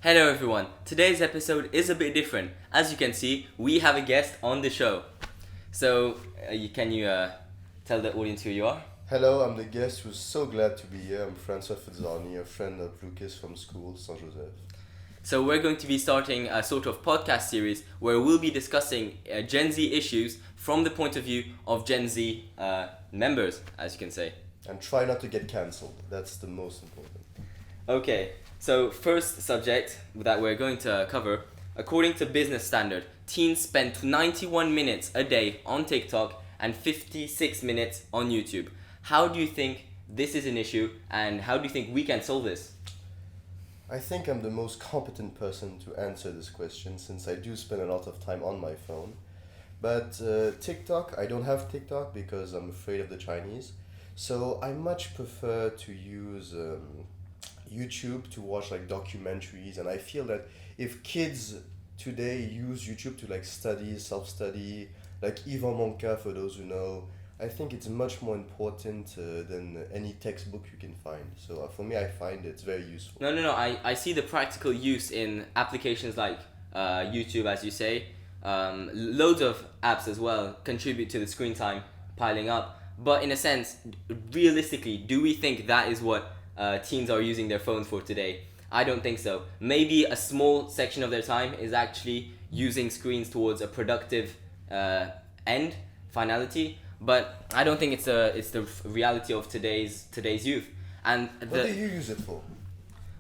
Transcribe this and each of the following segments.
Hello everyone. Today's episode is a bit different. As you can see, we have a guest on the show. So, can you tell the audience who you are? Hello, I'm the guest who's so glad to be here. I'm François and I, a friend of Lucas from school, Saint Joseph. So we're going to be starting a sort of podcast series where we'll be discussing Gen Z issues from the point of view of Gen Z members, as you can say. And try not to get cancelled. That's the most important. Okay, so first subject that we're going to cover, according to Business Standard, teens spend 91 minutes a day on TikTok and 56 minutes on YouTube. How do you think this is an issue and how do you think we can solve this? I think I'm the most competent person to answer this question since I do spend a lot of time on my phone. But TikTok, I don't have TikTok because I'm afraid of the Chinese. So I much prefer to use YouTube to watch like documentaries, and I feel that if kids today use YouTube to like study, self-study, like Yvan Monca for those who know, I think it's much more important than any textbook you can find. So for me, I find it's very useful. No. I see the practical use in applications like YouTube, as you say. Loads of apps as well contribute to the screen time piling up. But in a sense, realistically, do we think that is what teens are using their phones for today? I don't think so. Maybe a small section of their time is actually using screens towards a productive end, finality. But I don't think it's the reality of today's youth. And what do you use it for?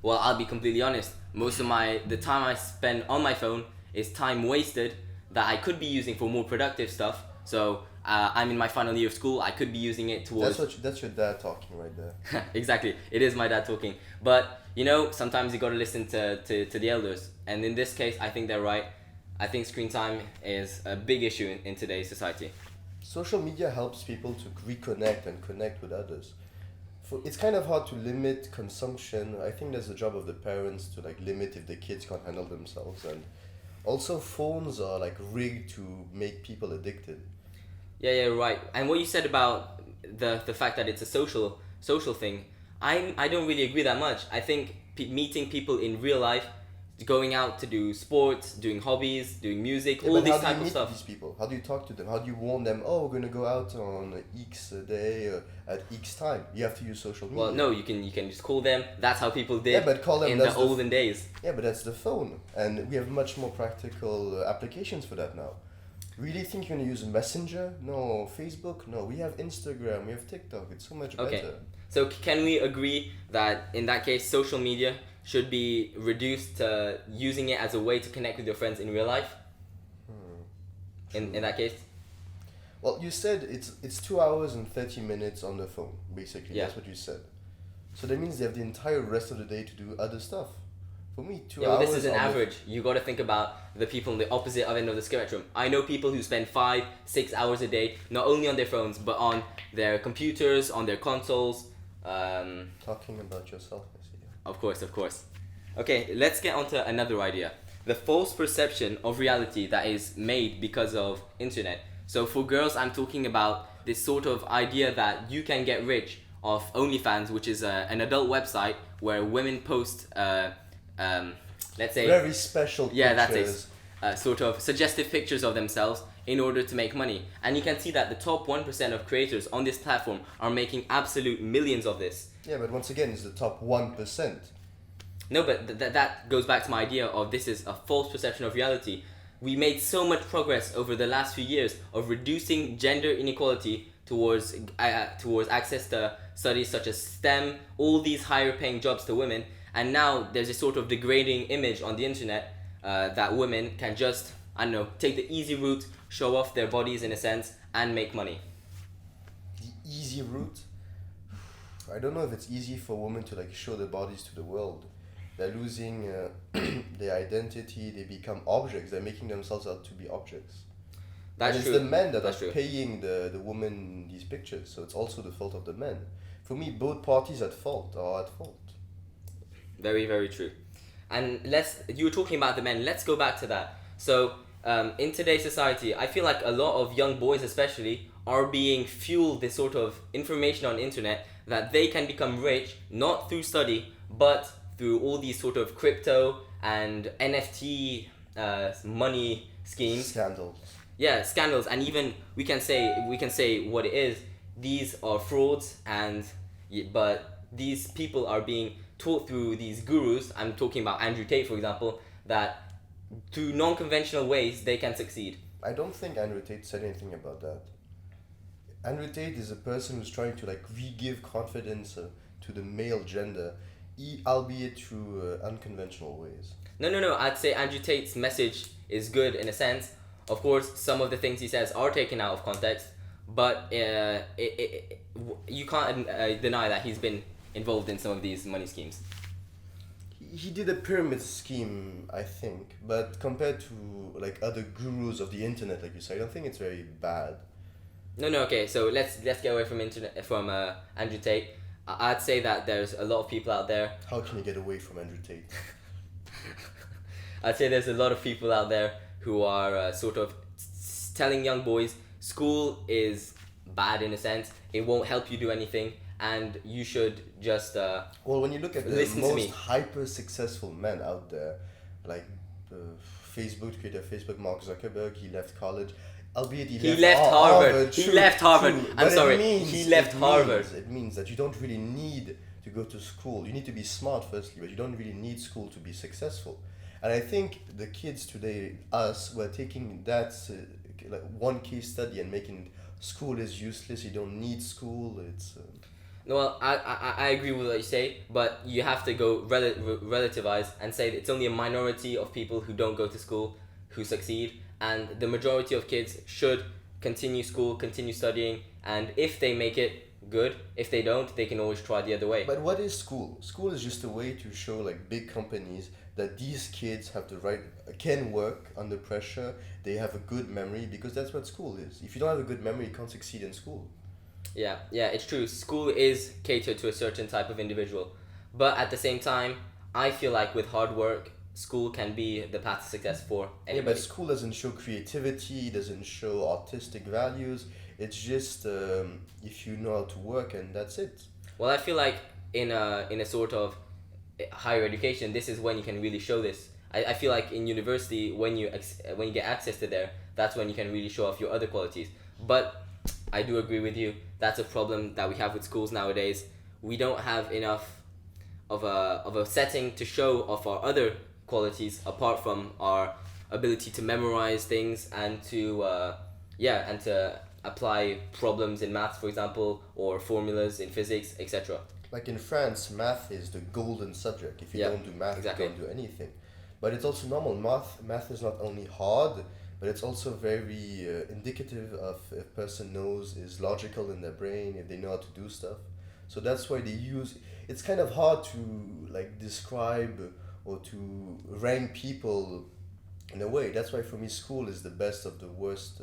Well, I'll be completely honest. Most of the time I spend on my phone is time wasted that I could be using for more productive stuff. So I'm in my final year of school. I could be using it towards. That's your dad talking right there. Exactly, it is my dad talking. But sometimes you gotta listen to the elders. And in this case, I think they're right. I think screen time is a big issue in today's society. Social media helps people to reconnect and connect with others. It's kind of hard to limit consumption. I think that's the job of the parents to like limit if the kids can't handle themselves. And also phones are like rigged to make people addicted. Yeah, right. And what you said about the fact that it's a social thing, I don't really agree that much. I think meeting people in real life, going out to do sports, doing hobbies, doing music, all these type of stuff. How do you meet these people? How do you talk to them? How do you warn them? Oh, we're gonna go out on X day at X time. You have to use social media. Well, no, you can just call them. That's how people did. Yeah, but call them in the olden days. Yeah, but that's the phone, and we have much more practical applications for that now. Really think you're gonna use Messenger? No. Facebook? No. We have Instagram. We have TikTok. It's so much better. Okay. So can we agree that in that case, social media should be reduced to using it as a way to connect with your friends in real life? In that case? Well, you said it's 2 hours and 30 minutes on the phone, basically. Yeah. That's what you said. So that means they have the entire rest of the day to do other stuff. For me, 2 Yeah, hours. well, this is an average. You got to think about the people on the opposite end of the spectrum. I know people who spend 5-6 hours a day, not only on their phones, but on their computers, on their consoles. Talking about yourself, I see. Of course. Okay, let's get on to another idea. The false perception of reality that is made because of internet. So for girls, I'm talking about this sort of idea that you can get rich off OnlyFans, which is an adult website where women post, let's say... Very special pictures. Yeah, that's it. Sort of suggestive pictures of themselves in order to make money. And you can see that the top 1% of creators on this platform are making absolute millions of this. Yeah, but once again, it's the top 1%. No, but that goes back to my idea of this is a false perception of reality. We made so much progress over the last few years of reducing gender inequality towards access to studies such as STEM, all these higher paying jobs to women, and now there's a sort of degrading image on the internet that women can just, take the easy route, show off their bodies in a sense, and make money. The easy route? I don't know if it's easy for women to like show their bodies to the world. They're losing their identity, they become objects, they're making themselves out to be objects. That's and true. It's the men that That's are true. paying the women these pictures, so it's also the fault of the men. For me, both parties are at fault. Very, very true. And you were talking about the men, let's go back to that. So, in today's society, I feel like a lot of young boys especially are being fueled this sort of information on the internet that they can become rich, not through study, but through all these sort of crypto and NFT money schemes. Scandals. Yeah, scandals, and even we can say what it is. These are frauds, but these people are being taught through these gurus. I'm talking about Andrew Tate, for example, that through non-conventional ways they can succeed. I don't think Andrew Tate said anything about that. Andrew Tate is a person who's trying to like re-give confidence to the male gender, albeit through unconventional ways. No. I'd say Andrew Tate's message is good in a sense. Of course, some of the things he says are taken out of context, but you can't deny that he's been involved in some of these money schemes. He did a pyramid scheme, I think, but compared to like other gurus of the internet, like you said, I don't think it's very bad. No, okay. So let's get away from Andrew Tate. I'd say that there's a lot of people out there. How can you get away from Andrew Tate? I'd say there's a lot of people out there who are sort of telling young boys school is bad in a sense. It won't help you do anything, and you should just well, when you look at the most hyper successful men out there, like Facebook creator Facebook, Mark Zuckerberg, he left college, albeit he left Harvard. He left Harvard. I'm sorry, he left Harvard. It means that you don't really need to go to school. You need to be smart firstly, but you don't really need school to be successful. And I think the kids today, we're taking that like one case study and making school is useless. You don't need school. It's. Well, I agree with what you say, but you have to go relativize and say that it's only a minority of people who don't go to school who succeed, and the majority of kids should continue school, continue studying, and if they make it, good. If they don't, they can always try the other way. But what is school? School is just a way to show like big companies that these kids can work under pressure. They have a good memory, because that's what school is. If you don't have a good memory, you can't succeed in school. Yeah, it's true. School is catered to a certain type of individual, but at the same time, I feel like with hard work, school can be the path to success for anybody. Yeah, but school doesn't show creativity, doesn't show artistic values. It's just if you know how to work, and that's it. Well, I feel like in a sort of higher education, this is when you can really show this. I feel like in university, when you get access to there, that's when you can really show off your other qualities. But I do agree with you. That's a problem that we have with schools nowadays. We don't have enough of a setting to show off our other qualities apart from our ability to memorize things and to apply problems in maths, for example, or formulas in physics, etc. Like in France, math is the golden subject. If you don't do math, exactly. You don't do anything. But it's also normal. Math is not only hard, but it's also very indicative of if a person is logical in their brain, if they know how to do stuff. So that's why they use. It's kind of hard to like describe or to rank people in a way. That's why for me, school is the best of the worst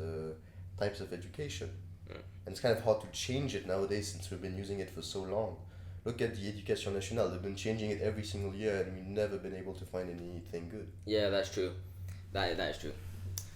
types of education. And it's kind of hard to change it nowadays since we've been using it for so long. Look at the Éducation nationale. They've been changing it every single year, and we've never been able to find anything good. Yeah, that's true. That is true.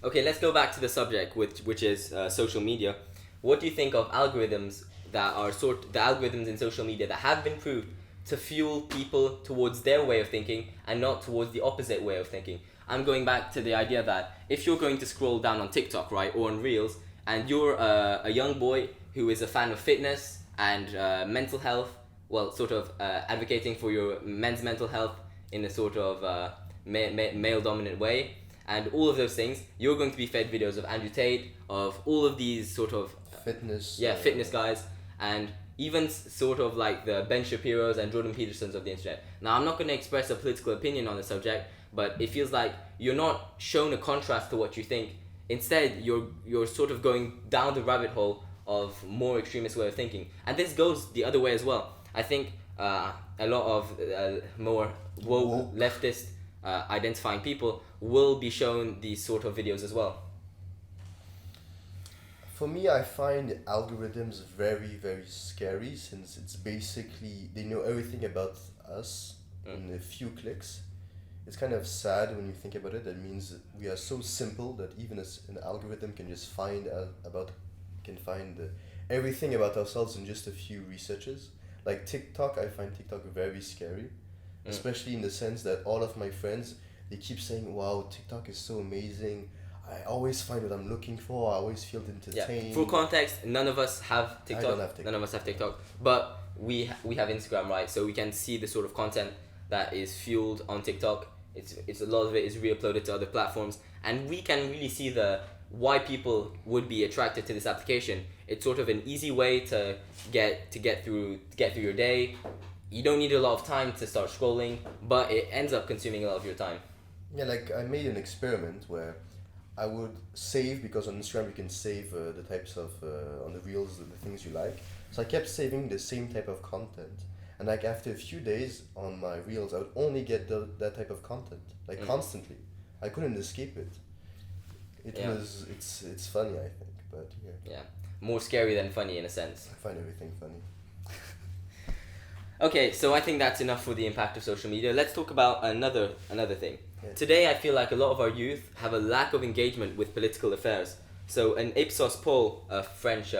Okay, let's go back to the subject, which is social media. What do you think of algorithms that are the algorithms in social media that have been proved to fuel people towards their way of thinking and not towards the opposite way of thinking? I'm going back to the idea that if you're going to scroll down on TikTok, right, or on Reels, and you're a young boy who is a fan of fitness and mental health, well, sort of advocating for your men's mental health in a sort of male-dominant way, and all of those things, you're going to be fed videos of Andrew Tate, of all of these sort of fitness guys, and even sort of like the Ben Shapiro's and Jordan Petersons of the internet. Now, I'm not going to express a political opinion on the subject, but it feels like you're not shown a contrast to what you think. Instead, you're sort of going down the rabbit hole of more extremist way of thinking, and this goes the other way as well. I think a lot of more woke leftist identifying people will be shown these sort of videos as well. For me, I find algorithms very, very scary, since it's basically they know everything about us in a few clicks. It's kind of sad when you think about it. That means we are so simple that even an algorithm can just find everything about ourselves in just a few researches. Like TikTok, I find TikTok very scary. especially in the sense that all of my friends, they keep saying, wow, TikTok is so amazing. I always find what I'm looking for. I always feel entertained. Yeah. For context, none of us have TikTok. I don't have TikTok. None of us have TikTok. But we have Instagram, right? So we can see the sort of content that is fueled on TikTok. It's a lot of it is re-uploaded to other platforms, and we can really see the why people would be attracted to this application. It's sort of an easy way to get through your day. You don't need a lot of time to start scrolling, but it ends up consuming a lot of your time. Yeah, like I made an experiment where I would save, because on Instagram you can save the types of on the reels the things you like. So I kept saving the same type of content, and like after a few days on my reels, I would only get that type of content like constantly. I couldn't escape it. It's funny, I think, but yeah. Yeah, more scary than funny in a sense. I find everything funny. Okay, so I think that's enough for the impact of social media. Let's talk about another thing. Yeah. Today, I feel like a lot of our youth have a lack of engagement with political affairs. So an Ipsos poll, a French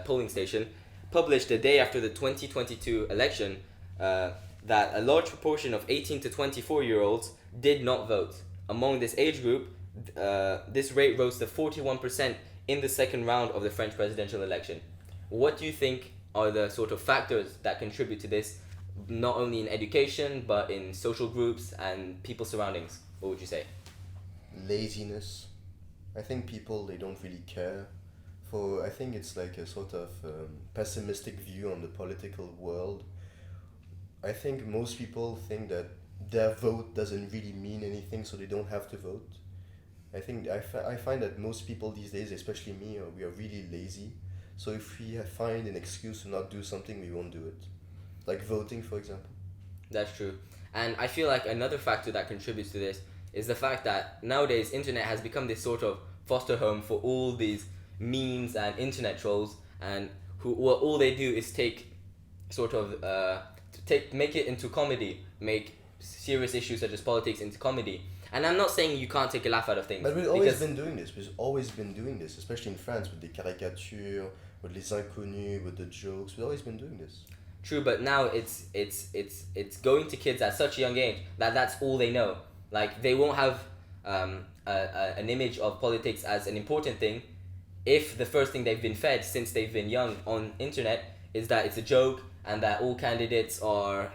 polling station, published the day after the 2022 election that a large proportion of 18 to 24-year-olds did not vote. Among this age group, this rate rose to 41% in the second round of the French presidential election. What do you think are the sort of factors that contribute to this, not only in education, but in social groups and people's surroundings? What would you say? Laziness. I think people, they don't really care. I think it's like a sort of pessimistic view on the political world. I think most people think that their vote doesn't really mean anything, so they don't have to vote. I find that most people these days, especially me, we are really lazy. So if we find an excuse to not do something, we won't do it. Like voting, for example. That's true. And I feel like another factor that contributes to this is the fact that nowadays internet has become this sort of foster home for all these memes and internet trolls, and all they do is take sort of make it into comedy, make serious issues such as politics into comedy. And I'm not saying you can't take a laugh out of things. But we've always been doing this. We've always been doing this, especially in France, with the caricatures, with les inconnus, with the jokes. We've always been doing this. True, but now it's going to kids at such a young age that that's all they know. Like, they won't have an image of politics as an important thing if the first thing they've been fed since they've been young on internet is that it's a joke and that all candidates are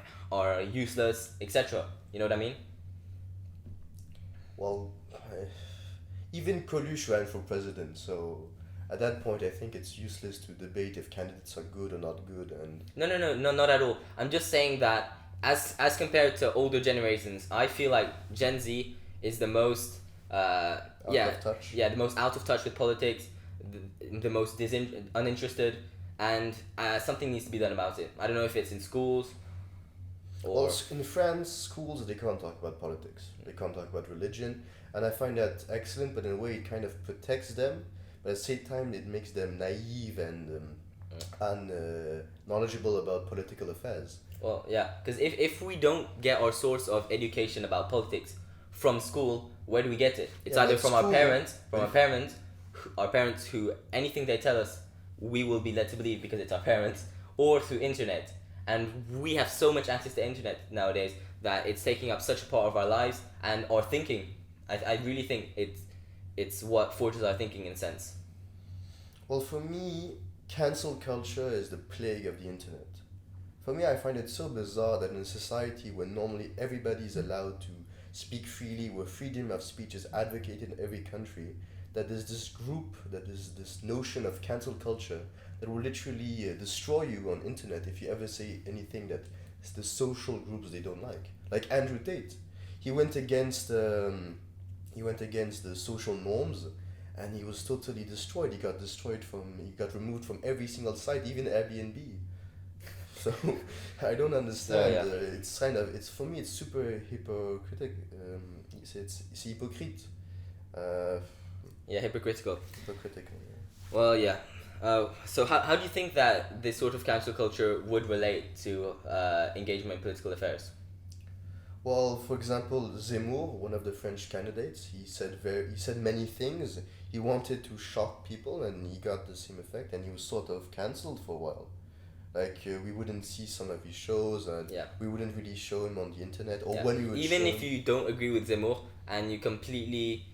useless, etc. You know what I mean? Well, even Coluche ran for president, so at that point I think it's useless to debate if candidates are good or not good. And No, not at all. I'm just saying that as compared to older generations, I feel like Gen Z is the most out of touch. Yeah, the most out of touch with politics, the most uninterested, and something needs to be done about it. I don't know if it's in schools. Well, in France, schools, they can't talk about politics. They can't talk about religion. And I find that excellent, but in a way it kind of protects them. But at the same time, it makes them naive and knowledgeable about political affairs. Well, yeah, because if we don't get our source of education about politics from school, where do we get it? It's either from our parents who anything they tell us, we will be led to believe because it's our parents, or through internet. And we have so much access to internet nowadays that it's taking up such a part of our lives and our thinking. I really think it's what forges our thinking in a sense. Well, for me, cancel culture is the plague of the internet. For me, I find it so bizarre that in a society where normally everybody is allowed to speak freely, where freedom of speech is advocated in every country, that there's this group, that there's this notion of cancel culture that will literally destroy you on internet if you ever say anything that is the social groups they don't like. Like Andrew Tate, he went against the social norms, and he was totally destroyed. He got removed from every single site, even Airbnb. So I don't understand. It's for me, it's super hypocritical. It's hypocrite. Hypocritical. Hypocritical. Yeah. Well, yeah. So how do you think that this sort of cancel culture would relate to engagement in political affairs? Well, for example, Zemmour, one of the French candidates, he said many things. He wanted to shock people, and he got the same effect, and he was sort of cancelled for a while. Like we wouldn't see some of his shows, and Yeah. we wouldn't really show him on the internet, or Yeah. when we would Even show if him, you don't agree with Zemmour and you completely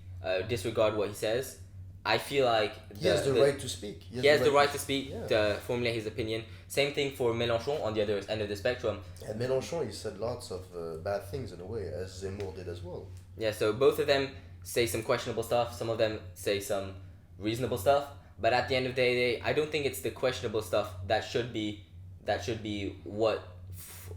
disregard what he says, I feel like he has the right to speak. he has the right to speak, yeah. to formulate his opinion. Same thing for Mélenchon on the other end of the spectrum. And Mélenchon, he said lots of bad things in a way, as Zemmour did as well. Yeah, so both of them say some questionable stuff. Some of them say some reasonable stuff. But at the end of the day, I don't think it's the questionable stuff that should be what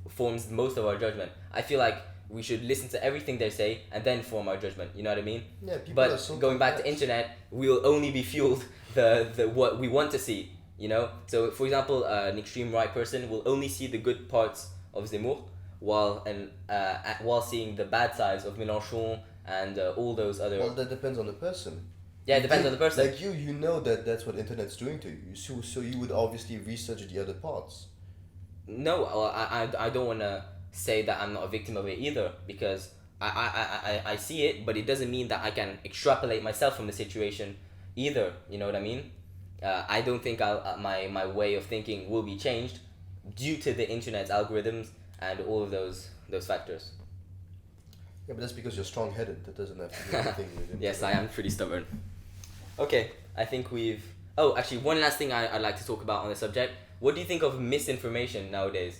forms most of our judgment. I feel like we should listen to everything they say and then form our judgment. You know what I mean? Yeah, people are But so going back to complex. internet, we'll only be fueled the what we want to see. You know. So for example, an extreme right person will only see the good parts of Zemmour, while seeing the bad sides of Mélenchon and all those other. Well, that depends on the person. Yeah, it depends on the person. Like you know that that's what internet's doing to you. So you would obviously research the other parts. No, well, I don't want to say that I'm not a victim of it either, because I see it, but it doesn't mean that I can extrapolate myself from the situation either. You know what I mean? I don't think my way of thinking will be changed due to the internet's algorithms and all of those factors. Yeah, but that's because you're strong-headed. That doesn't have to do anything with internet. Yes, I am pretty stubborn. Okay, I think we've... Oh, actually, one last thing I'd like to talk about on the subject. What do you think of misinformation nowadays?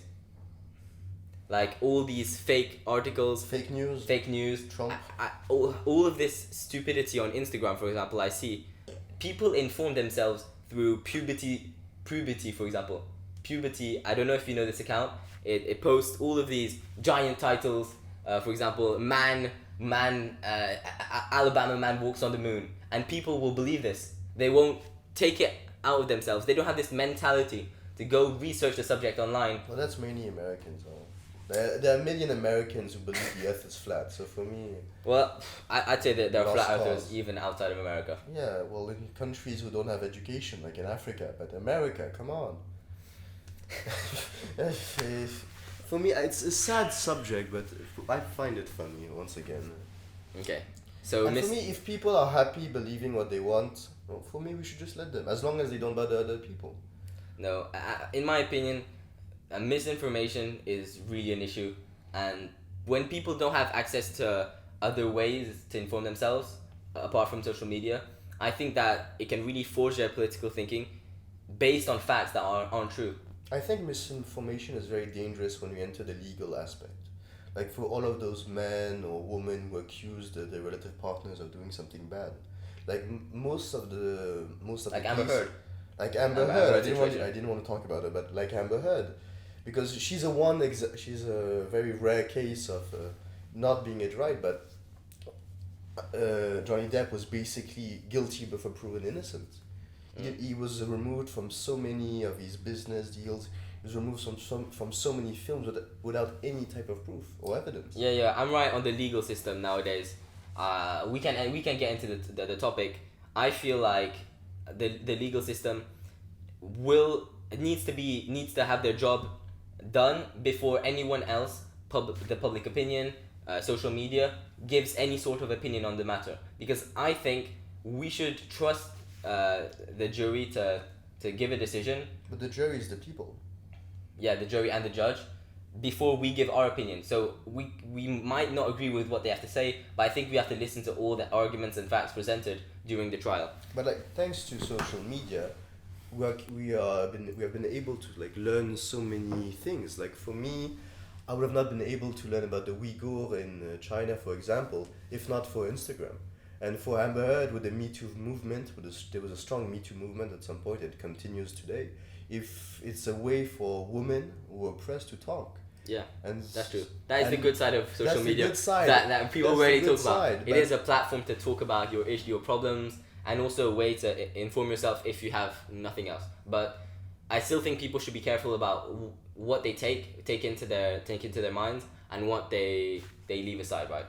Like all these fake articles, Fake news. fake news, Trump. all of this stupidity on Instagram, for example, I see people inform themselves through puberty, for example. Puberty, I don't know if you know this account. It posts all of these giant titles. For example, Alabama man walks on the moon, and people will believe this. They won't take it out of themselves. They don't have this mentality to go research the subject online. Well, that's mainly Americans. There are a million Americans who believe the Earth is flat. So for me, Well, I'd say that there are Lost flat earthers cause. even outside of America. yeah, well, in countries who don't have education, like in Africa, but America, come on. For me, it's a sad subject, but I find it funny once again. Okay, so And for me, if people are happy believing what they want, well, for me, we should just let them, as long as they don't bother other people. No, in my opinion, misinformation is really an issue, and when people don't have access to other ways to inform themselves apart from social media, I think that it can really forge their political thinking based on facts that aren't true. I think misinformation is very dangerous when we enter the legal aspect. Like for all of those men or women who accuse their relative partners of doing something bad. Like most of the Like Amber cases- Heard. Like Amber Amber Heard. Heard I situation. didn't want to talk about her, but like Amber Heard, because she's she's a very rare case of not being it right, but Johnny Depp was basically guilty before proven innocent. He was removed from so many of his business deals. He was removed from so many films without any type of proof or evidence. Yeah, I'm right on the legal system nowadays. We can get into the topic. I feel like the legal system needs to have their job done before anyone else, the public opinion, social media, gives any sort of opinion on the matter. Because I think we should trust the jury to give a decision. But the jury is the people. Yeah, the jury and the judge, before we give our opinion. So we might not agree with what they have to say, but I think we have to listen to all the arguments and facts presented during the trial. But like thanks to social media, we have been able to like learn so many things. Like for me, I would have not been able to learn about the Uyghur in China, for example, if not for Instagram. And for Amber Heard, with the Me Too movement, there was a strong Me Too movement at some point. It continues today. If it's a way for women who are oppressed to talk. Yeah, And that's true. That is the and good side of social that's the media. good side. That people That's the rarely good talk about. side, It but- is a platform to talk about your issue, your problems, and also a way to inform yourself if you have nothing else. But I still think people should be careful about what they take into their minds and what they leave aside, right?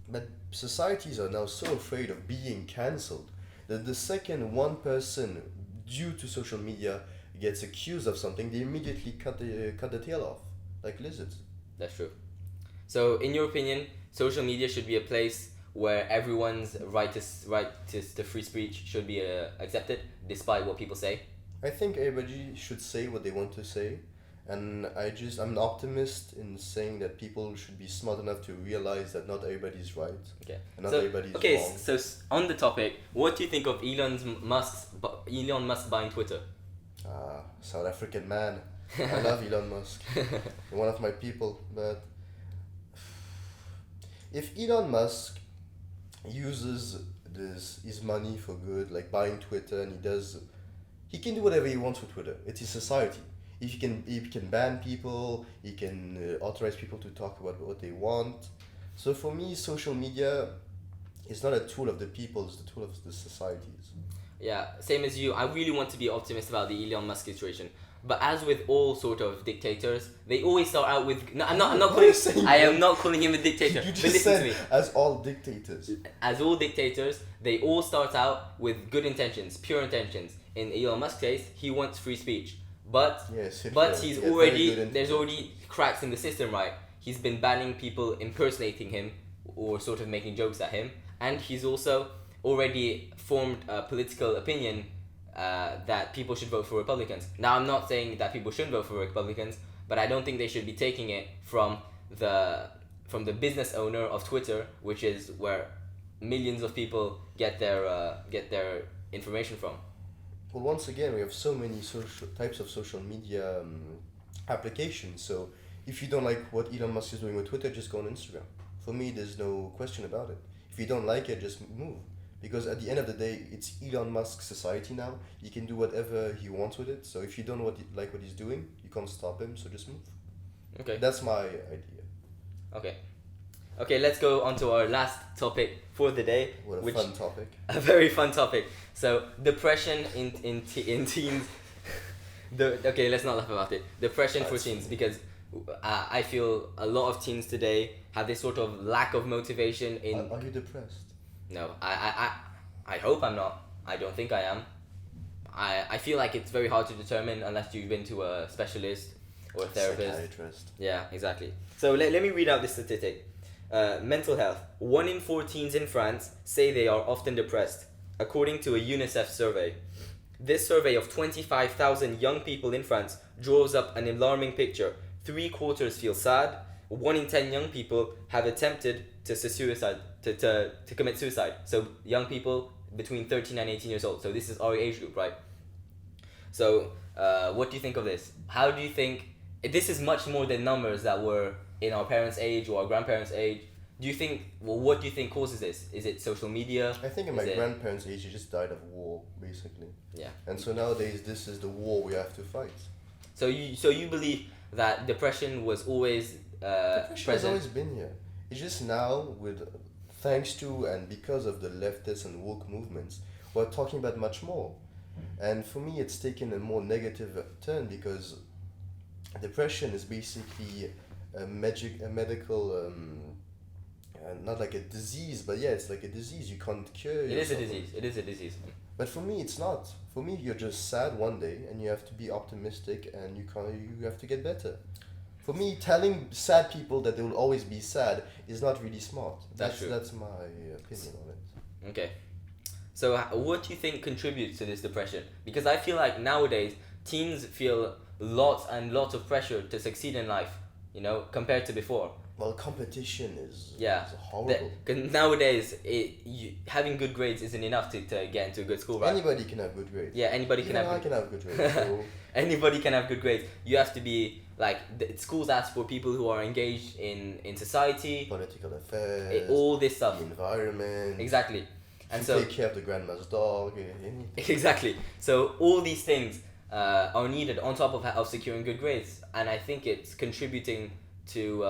But societies are now so afraid of being cancelled that the second one person, due to social media, gets accused of something, they immediately cut the tail off, like lizards. That's true. So, in your opinion, social media should be a place where everyone's right to free speech should be accepted, despite what people say. I think everybody should say what they want to say, and I'm an optimist in saying that people should be smart enough to realize that not everybody's right Okay. and not So everybody's okay, wrong. so on the topic, what do you think of Elon Musk buying Twitter? South African man. I love Elon Musk. One of my people, but if Elon Musk uses his money for good, like buying Twitter, and he can do whatever he wants with Twitter. It's his society. If he can ban people, he can authorize people to talk about what they want. So for me, social media is not a tool of the people; it's the tool of the societies. Yeah, same as you. I really want to be optimistic about the Elon Musk situation. But as with all sort of dictators, they always start out with. No, I'm not. I'm not What are you calling. saying, I am bro? not calling him a dictator. You But just listen to said me. as all dictators. As all dictators, they all start out with good intentions, pure intentions. In Elon Musk's case, he wants free speech, but Yes, but Hitler. he's He had very already good there's intentions. already cracks in the system, right? He's been banning people impersonating him or sort of making jokes at him, and he's also already formed a political opinion that people should vote for Republicans. Now, I'm not saying that people shouldn't vote for Republicans, but I don't think they should be taking it from the business owner of Twitter, which is where millions of people get their information from. Well, once again, we have so many types of social media applications. So if you don't like what Elon Musk is doing with Twitter, just go on Instagram. For me, there's no question about it. If you don't like it, just move. Because at the end of the day, it's Elon Musk's society now. He can do whatever he wants with it. So if you don't like what he's doing, you can't stop him. So just move. Okay. That's my idea. Okay, let's go on to our last topic for the day. What a which, fun topic. A very fun topic. So depression in teens. Okay, let's not laugh about it. Depression for That's teens, funny. because I feel a lot of teens today have this sort of lack of motivation in. Are you depressed? No, I hope I'm not. I don't think I am. I feel like it's very hard to determine unless you've been to a specialist or a therapist. Psychiatrist. Yeah, exactly. So let me read out this statistic. Mental health. 1 in 4 teens in France say they are often depressed, according to a UNICEF survey. This survey of 25,000 young people in France draws up an alarming picture. 3/4 feel sad. 1 in 10 young people have attempted to commit suicide. So young people between 13 and 18 years old. So this is our age group, right? So what do you think of this? How do you think this is much more than numbers that were in our parents' age or our grandparents' age? Do you think? Well, what do you think causes this? Is it social media? I think in Is my it- grandparents' age, he just died of war, basically. Yeah. And so nowadays, this is the war we have to fight. So you believe that depression was always Depression has present? always been here. It's just now, thanks to and because of the leftist and woke movements, we're talking about much more. And for me, it's taken a more negative turn because depression is basically a medical, not like a disease, but yeah, it's like a disease. You can't cure. It is a yourself. disease. It is a disease. But for me, it's not. For me, you're just sad one day, and you have to be optimistic, and you have to get better. For me, telling sad people that they will always be sad is not really smart. That's true. That's my opinion on it. Okay. So what do you think contributes to this depression? Because I feel like nowadays teens feel lots and lots of pressure to succeed in life, compared to before. Well, competition is horrible. horrible. Because nowadays, having good grades isn't enough to get into a good school, right? Anybody can have good grades. Yeah, anybody Even can have I good can have good grades. So Anybody can have good grades. You have to be schools ask for people who are engaged in society, political affairs, all this stuff. the environment. Exactly. And to so take care of the grandma's dog. Anything. exactly. So all these things are needed on top of securing good grades, and I think it's contributing to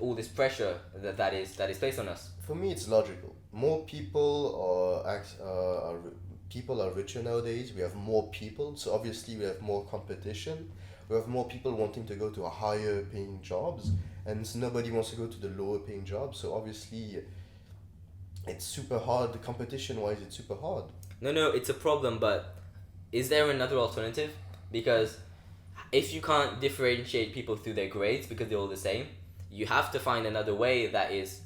all this pressure that is placed on us. For me, it's logical. More people people are richer nowadays. We have more people, so obviously we have more competition. We have more people wanting to go to a higher paying jobs, and so nobody wants to go to the lower paying jobs. So obviously, it's super hard. The competition wise, it's super hard. No, it's a problem. But is there another alternative? Because if you can't differentiate people through their grades because they're all the same, you have to find another way that is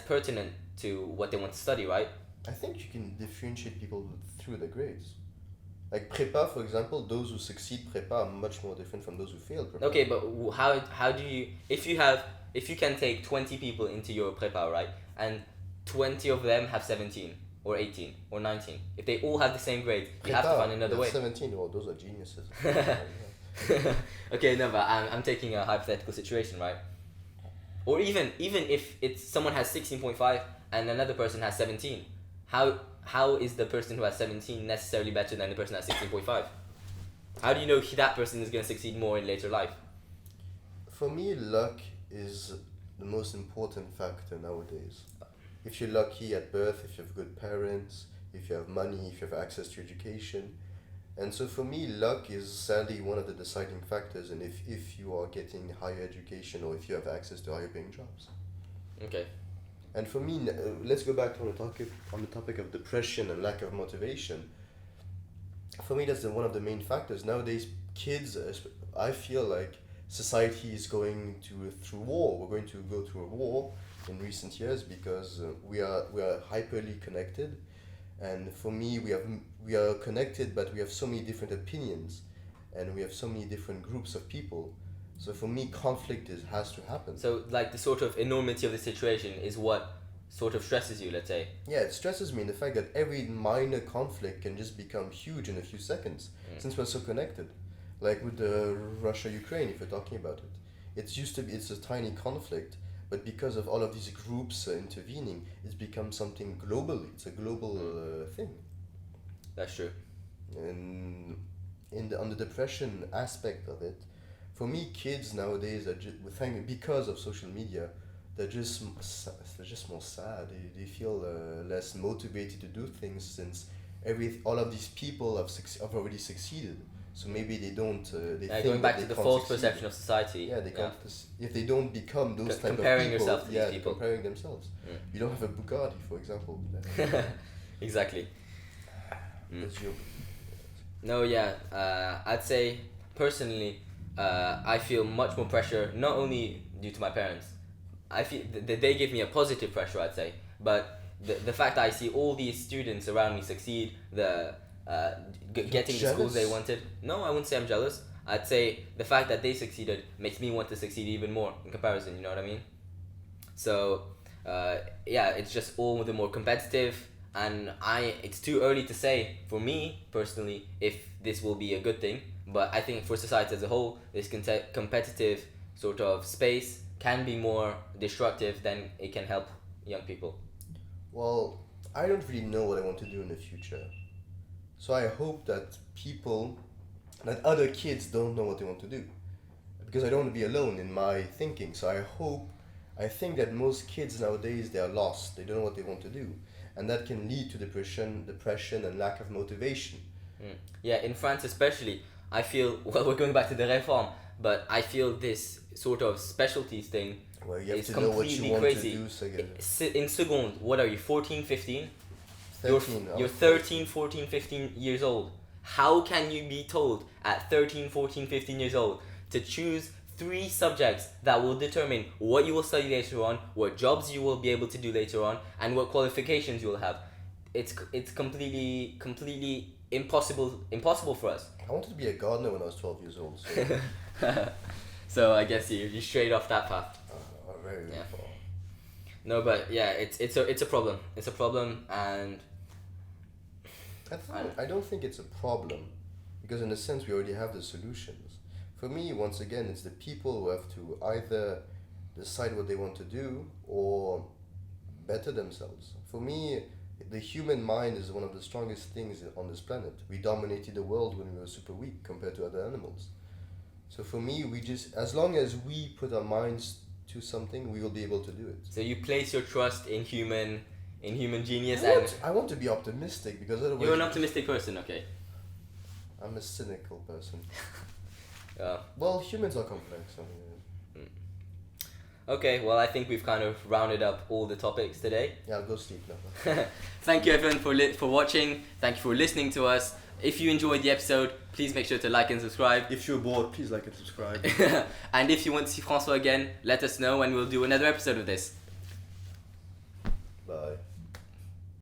pertinent to what they want to study, right? I think you can differentiate people through the grades. Like prépa, for example, those who succeed prépa are much more different from those who fail prépa. Okay, but how do you, if you can take 20 people into your prépa, right, and 20 of them have 17 or 18 or 19, if they all have the same grade, you have to find another way. 17, well, those are geniuses. Okay, no, but I'm taking a hypothetical situation, right? Or even if it's someone has 16.5 and another person has 17, how is the person who has 17 necessarily better than the person who has 16.5? How do you know that person is going to succeed more in later life? For me, luck is the most important factor nowadays. If you're lucky at birth, if you have good parents, if you have money, if you have access to education. And so for me, luck is sadly one of the deciding factors, and if you are getting higher education or if you have access to higher paying jobs. Okay. And for me, let's go back to on the topic of depression and lack of motivation. For me, that's one of the main factors. Nowadays, kids, I feel like society is going through war. We're going to go through a war in recent years because we are hyperly connected. And for me, we are connected, but we have so many different opinions, and we have so many different groups of people. So for me, conflict has to happen. So like the sort of enormity of the situation is what sort of stresses you, let's say. Yeah, it stresses me in the fact that every minor conflict can just become huge in a few seconds, since we're so connected. Like with the Russia-Ukraine, if we're talking about it. It's a tiny conflict, but because of all of these groups intervening, it's become something globally. It's a global thing. That's true. And on the depression aspect of it, for me, kids nowadays are because of social media, they're just more sad. They feel less motivated to do things since all of these people have already succeeded. So maybe they don't. They think going back that to they the can't false succeed. perception of society. Yeah, they can't. If they don't become those type of people, comparing yourself to these people. comparing themselves. You don't have a Bugatti, for example. Exactly. That's your. No, yeah. I'd say personally, I feel much more pressure, not only due to my parents. I feel that they give me a positive pressure, I'd say, but the fact that I see all these students around me succeed, getting the schools they wanted. No, I wouldn't say I'm jealous. I'd say the fact that they succeeded makes me want to succeed even more in comparison, you know what I mean? So, yeah, it's just all the more competitive, and it's too early to say, for me, personally, if this will be a good thing, but I think for society as a whole, this competitive sort of space can be more destructive than it can help young people. Well, I don't really know what I want to do in the future. So I hope that other kids don't know what they want to do. Because I don't want to be alone in my thinking. So I think that most kids nowadays, they are lost. They don't know what they want to do. And that can lead to depression and lack of motivation. Yeah, in France especially, I feel, well, we're going back to the réforme, but I feel this sort of specialties thing Well, you have is to know what you completely want crazy. to do. So In seconde, what are you, 14, 15? 13, You're 13, 14, 15 years old. How can you be told at 13, 14, 15 years old to choose 3 subjects that will determine what you will study later on, what jobs you will be able to do later on, and what qualifications you will have? It's completely impossible for us. I wanted to be a gardener when I was 12 years old. So So I guess you strayed off that path. very Yeah. far. No, but yeah, it's a problem. It's a problem, and I don't think it's a problem, because in a sense we already have the solutions. For me, once again, it's the people who have to either decide what they want to do or better themselves. For me, the human mind is one of the strongest things on this planet. We dominated the world when we were super weak compared to other animals. So for me, as long as we put our minds to something, we will be able to do it. so you place your trust in human genius, I want to be optimistic, because otherwise you're an optimistic person, okay? I'm a cynical person. Yeah. Well, humans are complex. I mean, Okay, well, I think we've kind of rounded up all the topics today. yeah, I'll go sleep now. Thank you everyone for watching. Thank you for listening to us. If you enjoyed the episode, please make sure to like and subscribe. If you're bored, please like and subscribe. And if you want to see François again, let us know and we'll do another episode of this. Bye.